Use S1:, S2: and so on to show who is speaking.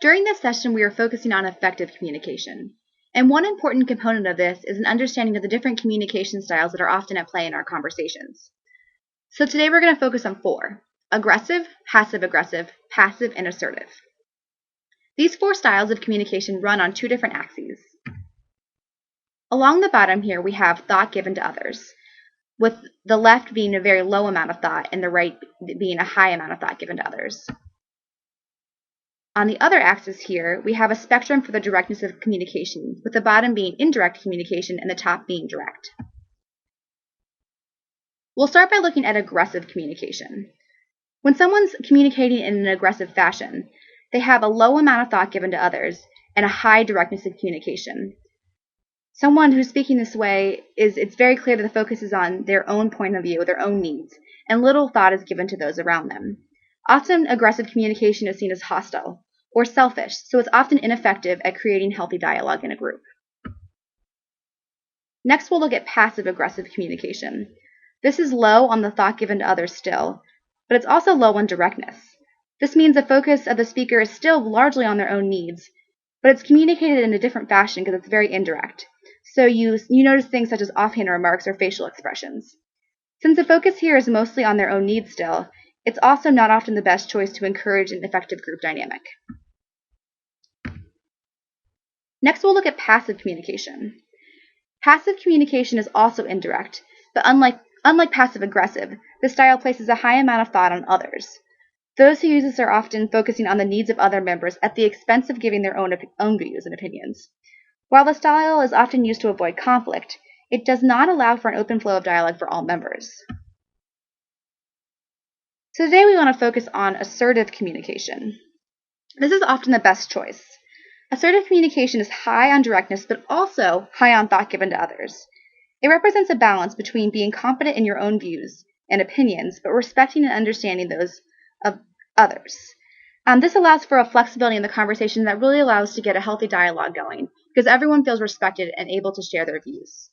S1: During this session, we are focusing on effective communication. And one important component of this is an understanding of the different communication styles that are often at play in our conversations. So today we're going to focus on 4: aggressive, passive-aggressive, passive, and assertive. These 4 styles of communication run on 2 different axes. Along the bottom here, we have thought given to others, with the left being a very low amount of thought and the right being a high amount of thought given to others. On the other axis here, we have a spectrum for the directness of communication, with the bottom being indirect communication and the top being direct. We'll start by looking at aggressive communication. When someone's communicating in an aggressive fashion, they have a low amount of thought given to others and a high directness of communication. Someone who's speaking this way it's very clear that the focus is on their own point of view, their own needs, and little thought is given to those around them. Often, aggressive communication is seen as hostile or selfish, so it's often ineffective at creating healthy dialogue in a group. Next, we'll look at passive-aggressive communication. This is low on the thought given to others still, but it's also low on directness. This means the focus of the speaker is still largely on their own needs, but it's communicated in a different fashion because it's very indirect. So you notice things such as offhand remarks or facial expressions. Since the focus here is mostly on their own needs still, it's also not often the best choice to encourage an effective group dynamic. Next, we'll look at passive communication. Passive communication is also indirect, but unlike passive-aggressive, this style places a high amount of thought on others. Those who use this are often focusing on the needs of other members at the expense of giving their own views and opinions. While the style is often used to avoid conflict, it does not allow for an open flow of dialogue for all members. So today we want to focus on assertive communication. This is often the best choice. Assertive communication is high on directness, but also high on thought given to others. It represents a balance between being confident in your own views and opinions, but respecting and understanding those of others. This allows for a flexibility in the conversation that really allows to get a healthy dialogue going, because everyone feels respected and able to share their views.